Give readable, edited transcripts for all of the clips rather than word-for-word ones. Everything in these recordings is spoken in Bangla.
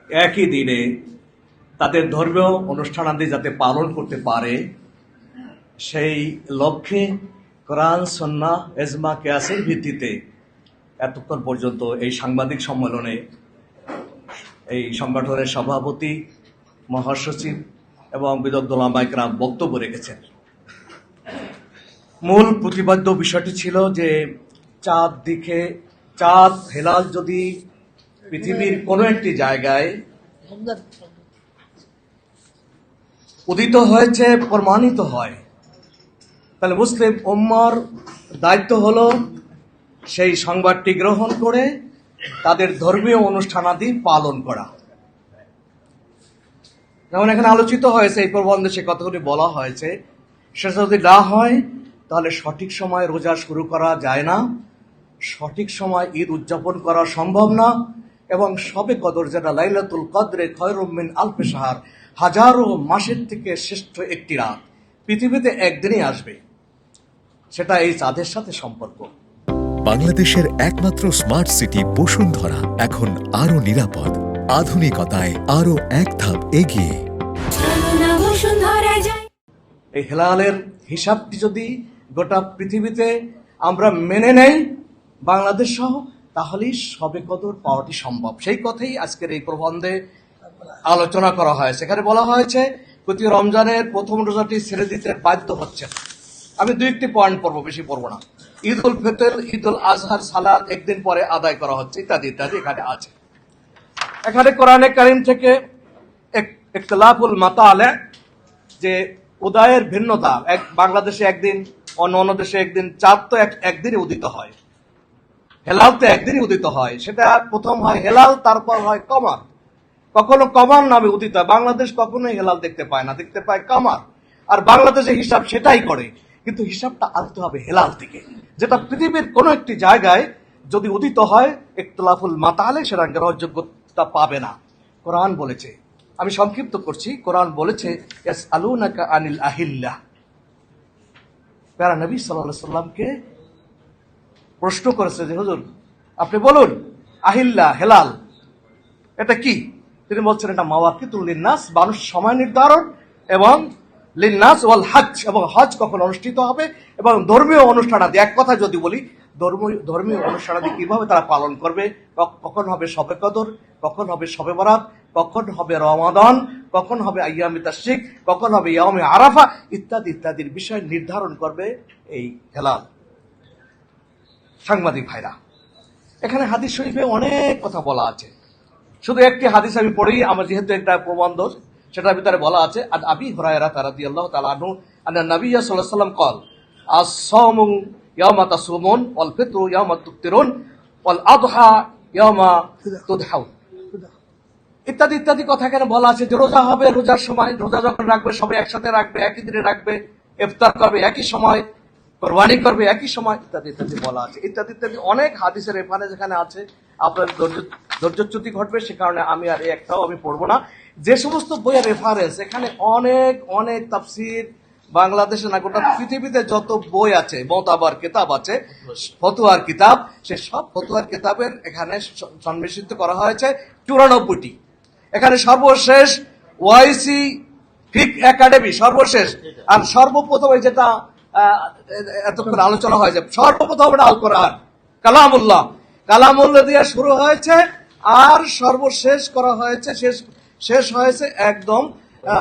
একই দিনে তাদের ধর্মীয় অনুষ্ঠানাদি যাতে পালন করতে পারে সেই লক্ষ্যে কোরআন সুন্নাহ ইজমা কিয়াসের ভিত্তিতে এতক্ষণ পর্যন্ত এই সাংবাদিক সম্মেলনে এই সংগঠনের সভাপতি, মহাসচিব এবং বিদগ্ধ উলামায়ে কেরাম বক্তব্য রেখেছেন। মূল প্রতিপাদ্য বিষয়টি ছিল যে চাঁদ হেলাল যদি পৃথিবীর কোনো একটি জায়গায় উদিত হয়েছে প্রমাণিত হয়, তাহলে মুসলিম উম্মার দায়িত্ব হলো সেই সংবাদটি গ্রহণ করে তাদের ধর্মীয় অনুষ্ঠানাদি পালন করা। যেমন এখানে আলোচিত হয়েছে, এই প্রবন্ধে সে কথাগুলি বলা হয়েছে, সেটা যদি না হয় তাহলে সঠিক সময় রোজা শুরু করা যায় না, সঠিক সময় ঈদ উদযাপন করা সম্ভব না, এবং শবে কদর যেটা লাইলাতুল কদরে খয়রুম মিন আলফি শাহর, হাজারো মাসের থেকে শ্রেষ্ঠ একটি রাত পৃথিবীতে একদিনই আসবে, সেটা এই চাঁদের সাথে সম্পর্ক। বাংলাদেশের একমাত্র স্মার্ট সিটি বসুন্ধরা এখন আরো নিরাপদ, আধুনিকতায় আরো এক ধাপ এগিয়ে। এই হেলালের হিসাবটি যদি গোটা পৃথিবীতে আমরা মেনে নেই, বাংলাদেশ সহ, তাহলেই শবে কদর পাওয়াটি সম্ভব। সেই কথাই আজকের এই প্রবন্ধে আলোচনা করা হয়। সেখানে বলা হয়েছে প্রতি রমজানের প্রথম রোজাটি ছেড়ে দিতে বাধ্য হচ্ছে। আমি দুই একটি পয়েন্ট পড়বো, বেশি পড়বো না। ঈদ উল ফিতর, ঈদ উল আজহার সালাত একদিন পরে আদায় করা হচ্ছে, ইত্যাদি ইত্যাদি এখানে আছে। এখানে কোরআনে কারীম থেকে ইখতিলাফুল মাতালে, যে উদয়ের ভিন্নতা, বাংলাদেশে একদিন, অন্য দেশে একদিন, চাঁদ তো একদিনই উদিত হয়, হেলাল তো একদিনই উদিত হয়। সেটা প্রথম হয় হেলাল, তারপর হয় কমার। কখনো কমার নামে উদিত হয়, বাংলাদেশ কখনোই হেলাল দেখতে পায় না, দেখতে পায় কমার। আর বাংলাদেশে হিসাব সেটাই করে, কিন্তু হিসাবটা আনতে হবে হেলাল থেকে, যেটা পৃথিবীর কোনো একটি জায়গায় যদি উদিত হয় ইখতিলাফুল মাতালে সেটা গ্রহণযোগ্যতা পাবে না। কোরআন বলেছে, আমি সংক্ষিপ্ত করছি, কোরআন বলেছে ইয়াসআলুনাকা আনিল আহিল্লাহ। প্যারা নবী সাল্লাল্লাহু আলাইহি সাল্লামকে প্রশ্ন করেছে যে হুজুর আপনি বলুন আহিল্লা, হেলাল এটা কি? তিনি বলছেন এটা মাওয়াকিতুল লিন্নাস, মানুষ সময় নির্ধারণ, এবং লিন্নাস ওয়াল হজ, এবং হজ কখন অনুষ্ঠিত হবে, এবং ধর্মীয় অনুষ্ঠানাদি। এক কথা যদি বলি, ধর্মীয় অনুষ্ঠানাদি কিভাবে তারা পালন করবে, কখন হবে শবে কদর, কখন হবে শবে বরাত, কখন হবে রমাদান, কখন হবে আইয়ামে তাশরিক, কখন হবে ইয়াউমে আরাফা, ইত্যাদি ইত্যাদির বিষয় নির্ধারণ করবে এই হেলাল। সাংবাদিক ভাইরা, এখানে হাদিস শরীফে অনেক কথা বলা আছে, শুধু একটি হাদিস আমি পড়ি, আমার যেহেতু একটা প্রবন্ধ, সেটার ভিতরে বলা আছে আন আবি হুরায়রা রাদিয়াল্লাহু তাআলা আনহু আন্না নবী সাল্লাল্লাহু আলাইহি ওয়াসাল্লাম قال الصوم يوم تصومون والفطر يوم تفطرون والأضحى يوم تضحون ইত্যাদি ইত্যাদি কথা এখানে বলা আছে। যে রোজা হবে, রোজার সময় রোজা যখন রাখবে সবাই একসাথে রাখবে, একই দিনে রাখবে, ইফতার করবে একই সময়, কোরবানি করবে একই সময়, ইত্যাদি ইত্যাদি বলা আছে। ইত্যাদি ইত্যাদি অনেক হাদিসের রেফারেন্স যেখানে আছে, আপনার ধৈর্যচ্যুতি ঘটবে, সে কারণে আমি আর একটাও আমি পড়বো না। যে সমস্ত বইয়ের রেফারেন্স, এখানে অনেক অনেক তাফসীর, বাংলাদেশে না গোটা পৃথিবীতে যত বই আছে, মতাবার কিতাব আছে, ফতোয়ার কিতাব, সে সব ফতোয়ার কিতাবের এখানে সন্মিশ্রিত করা হয়েছে 94টি। এখানে সর্বশেষ ওয়াইসি ফিক একাডেমি সর্বশেষ, আর সর্বপ্রথম যেটা এতক্ষণ আলোচনা হয়েছে, সর্বপ্রথম আল কোরআন কালামুল্লাহ দিয়ে শুরু হয়েছে, আর সর্বশেষ করা হয়েছে, শেষ হয়েছে একদম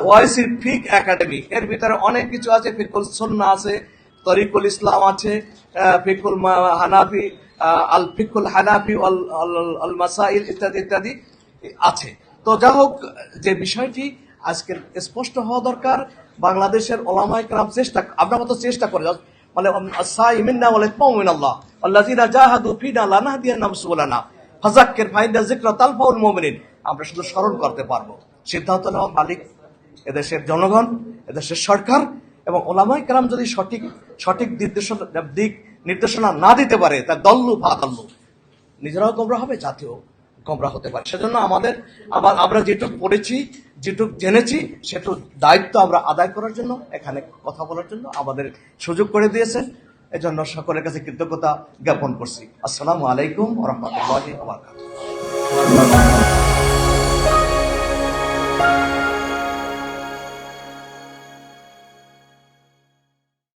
ওয়াইসি ফিক একাডেমি। এর ভিতরে অনেক কিছু আছে, ফিকুল সুন্নাহ আছে, তরিকুল ইসলাম আছে, ফিকুল হানাফি, আল ফিকুল হানাফি আল মাসাইল, ইত্যাদি ইত্যাদি আছে। তো যা হোক, যে বিষয়টি আজকের স্পষ্ট হওয়া দরকার, বাংলাদেশের উলামায়ে কেরাম আমরা মতো চেষ্টা করে, মানে আস-সাইমিনা ওয়াল ইতমাউমিনাল্লাহ আল্লাযিনা জাহাদু ফিনা লানাহদিয়ান্নাহুম সুবুলানা ফাযাক্কির ফাইন্না যিকরা তানফাউল মুমিনিন। আমরা শুধু স্মরণ করতে পারবো, সিদ্ধান্ত নেওয়া মালিক এদেশের জনগণ, এদেশের সরকার, এবং উলামায়ে কেরাম যদি সঠিক নির্দেশনা না দিতে পারে, তার দল্লু ফাদাল্লু, নিজেরাও গোমরাহ হবে, জাতীয় গোমরাহ হতে পারে। সেজন্য আমরা যেটুক পড়েছি, যেটুক জেনেছি, সেটুক দায়িত্ব আমরা আদায় করার জন্য, এখানে কথা বলার জন্য আমাদের সুযোগ করে দিয়েছেন। এজন্য সকলের কাছে কৃতজ্ঞতা জ্ঞাপন করছি। আসসালামু আলাইকুম ওয়া রাহমাতুল্লাহি ওয়া বারাকাতুহু।